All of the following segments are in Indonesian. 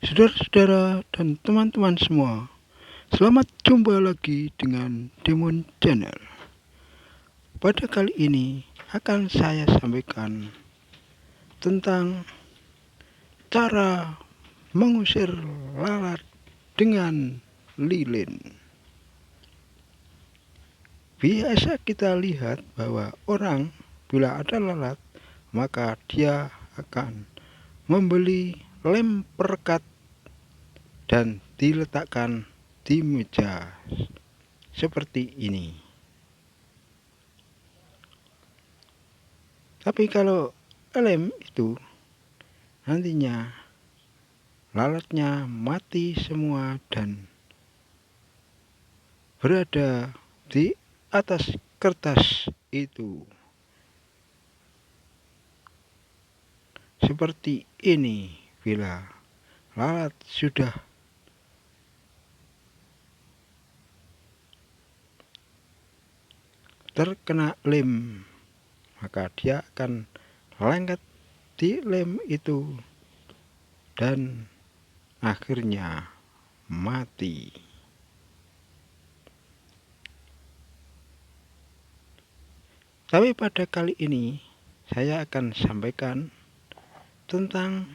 Saudara-saudara dan teman-teman semua, selamat jumpa lagi dengan Demon Channel. Pada kali ini akan saya sampaikan tentang cara mengusir lalat dengan lilin. Biasa kita lihat bahwa orang bila ada lalat, maka dia akan membeli lem perekat dan diletakkan di meja seperti ini. Tapi kalau lem itu nantinya lalatnya mati semua dan berada di atas kertas itu. Seperti ini bila lalat sudah terkena lem, maka dia akan lengket di lem itu dan akhirnya mati. Tapi pada kali ini saya akan sampaikan tentang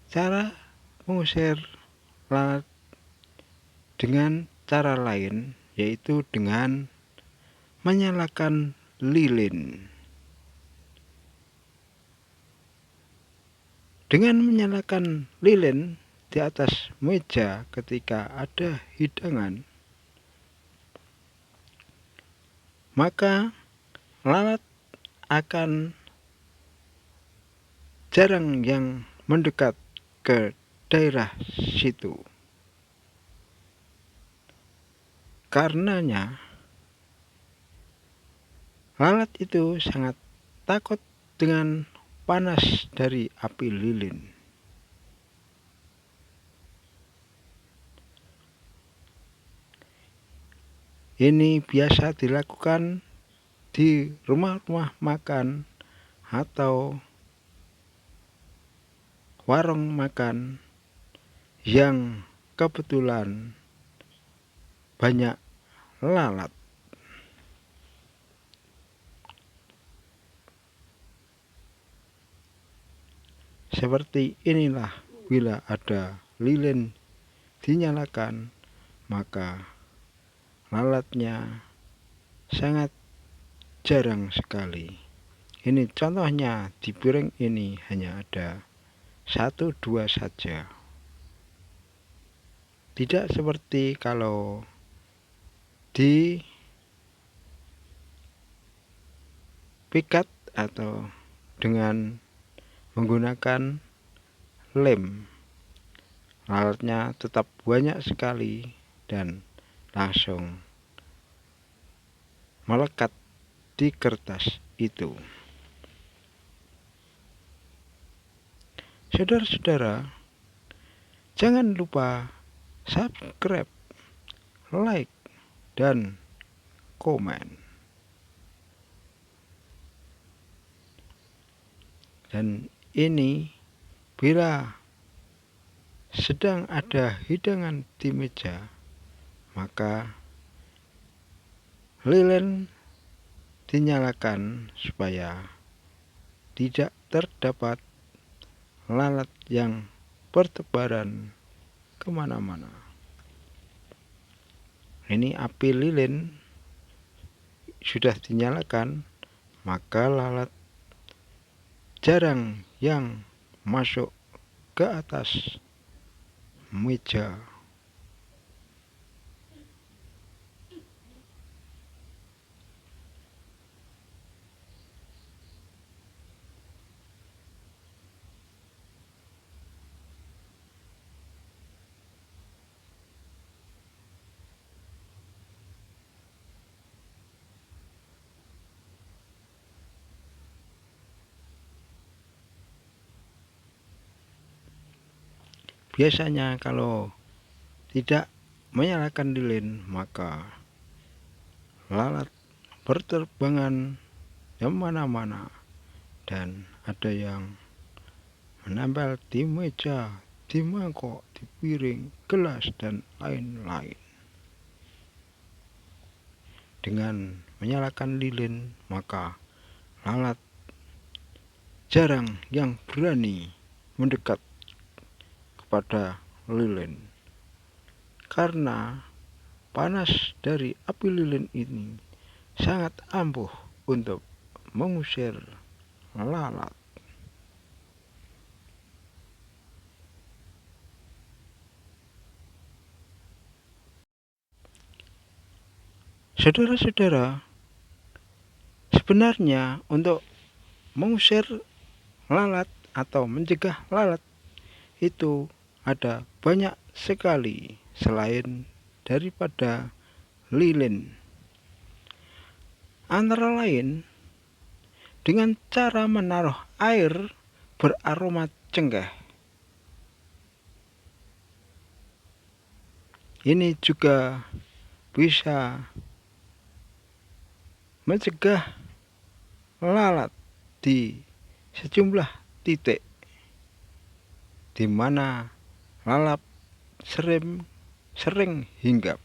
cara mengusir lalat dengan cara lain, yaitu dengan menyalakan lilin. Dengan menyalakan lilin di atas meja ketika ada hidangan, maka lalat akan jarang yang mendekat ke daerah situ. Karenanya lalat itu sangat takut dengan panas dari api lilin. Ini biasa dilakukan di rumah-rumah makan atau warung makan yang kebetulan banyak lalat. Seperti inilah bila ada lilin dinyalakan, maka lalatnya sangat jarang sekali. Ini contohnya di piring ini hanya ada 1-2 saja. Tidak seperti kalau di pikat atau dengan menggunakan lem, lalatnya tetap banyak sekali dan langsung melekat di kertas itu. Saudara-saudara, jangan lupa subscribe, like, dan komen. Dan ini bila sedang ada hidangan di meja, maka lilin dinyalakan supaya tidak terdapat lalat yang bertebaran kemana-mana. Ini api lilin sudah dinyalakan, maka lalat jarang yang masuk ke atas meja. Biasanya kalau tidak menyalakan lilin, maka lalat berterbangan kemana-mana dan ada yang menempel di meja di mangkok, di piring, gelas, dan lain-lain. Dengan menyalakan lilin, maka lalat jarang yang berani mendekat kepada lilin. Karena panas dari api lilin ini sangat ampuh untuk mengusir lalat. Saudara-saudara, sebenarnya untuk mengusir lalat atau mencegah lalat itu ada banyak sekali selain daripada lilin. Antara lain dengan cara menaruh air beraroma cengkeh. Ini juga bisa mencegah lalat di sejumlah titik di mana lalat sering hinggap.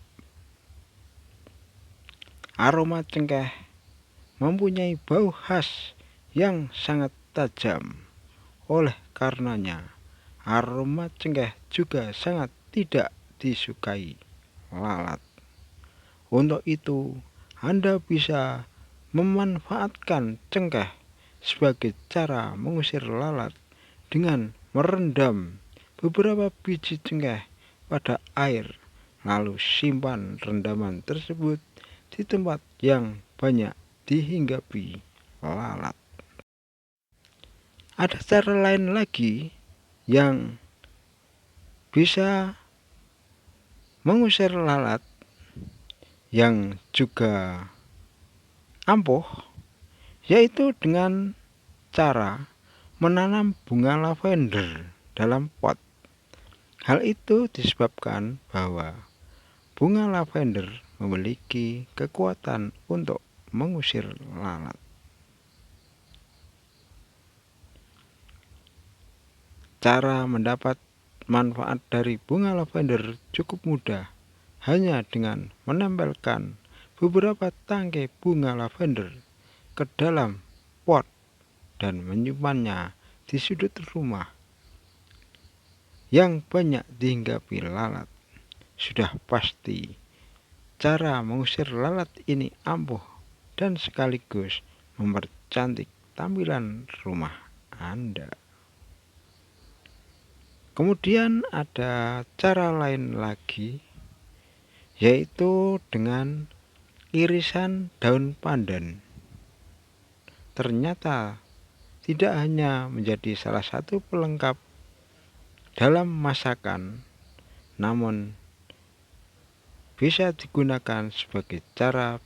Aroma cengkeh mempunyai bau khas yang sangat tajam. Oleh karenanya, aroma cengkeh juga sangat tidak disukai lalat. Untuk itu, Anda bisa memanfaatkan cengkeh sebagai cara mengusir lalat dengan merendam beberapa biji cengkeh pada air, lalu simpan rendaman tersebut di tempat yang banyak dihinggapi lalat. Ada cara lain lagi yang bisa mengusir lalat yang juga ampuh, yaitu dengan cara menanam bunga lavender dalam pot. Hal itu disebabkan bahwa bunga lavender memiliki kekuatan untuk mengusir lalat. Cara mendapat manfaat dari bunga lavender cukup mudah, hanya dengan menempelkan beberapa tangkai bunga lavender ke dalam pot dan menyimpannya di sudut rumah yang banyak dihinggapi lalat. Sudah pasti cara mengusir lalat ini ampuh dan sekaligus mempercantik tampilan rumah Anda. Kemudian ada cara lain lagi, yaitu dengan irisan daun pandan. Ternyata tidak hanya menjadi salah satu pelengkap dalam masakan, namun bisa digunakan sebagai cara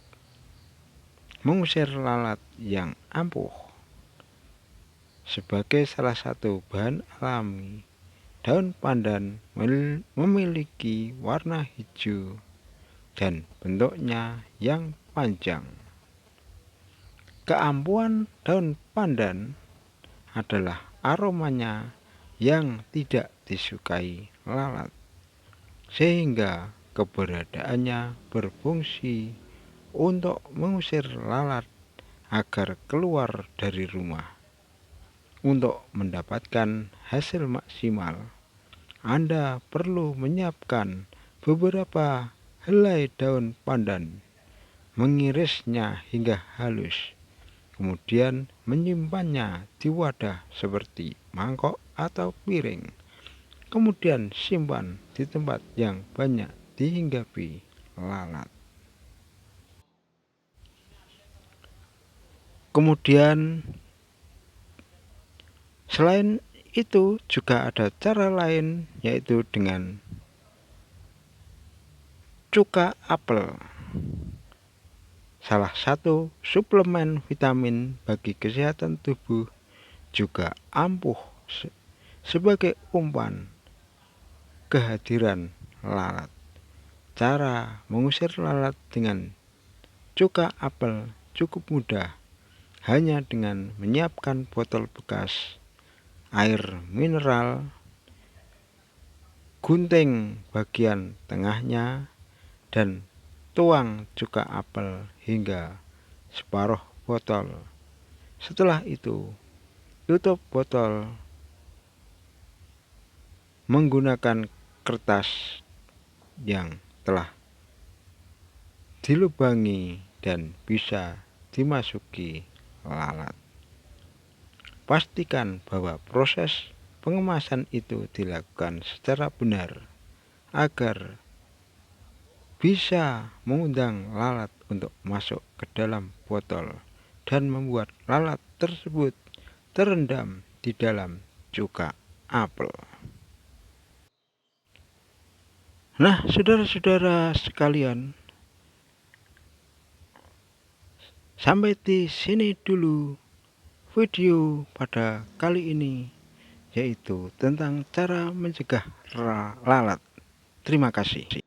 mengusir lalat yang ampuh. Sebagai salah satu bahan alami, daun pandan memiliki warna hijau dan bentuknya yang panjang. Keampuhan daun pandan adalah aromanya yang tidak disukai lalat, sehingga keberadaannya berfungsi untuk mengusir lalat agar keluar dari rumah. Untuk mendapatkan hasil maksimal, Anda perlu menyiapkan beberapa helai daun pandan, mengirisnya hingga halus, kemudian menyimpannya di wadah seperti mangkok atau piring, kemudian simpan di tempat yang banyak dihinggapi lalat. Kemudian selain itu juga ada cara lain, yaitu dengan cuka apel. Salah satu suplemen vitamin bagi kesehatan tubuh, juga ampuh sebagai umpan kehadiran lalat. Cara mengusir lalat dengan cuka apel cukup mudah, hanya dengan menyiapkan botol bekas, air mineral, gunting bagian tengahnya, dan tuang cuka apel hingga separuh botol. Setelah itu, tutup botol menggunakan kertas yang telah dilubangi dan bisa dimasuki lalat. Pastikan bahwa proses pengemasan itu dilakukan secara benar agar bisa mengundang lalat untuk masuk ke dalam botol dan membuat lalat tersebut terendam di dalam cuka apel. Nah, saudara-saudara sekalian, sampai di sini dulu video pada kali ini, yaitu tentang cara mencegah lalat. Terima kasih.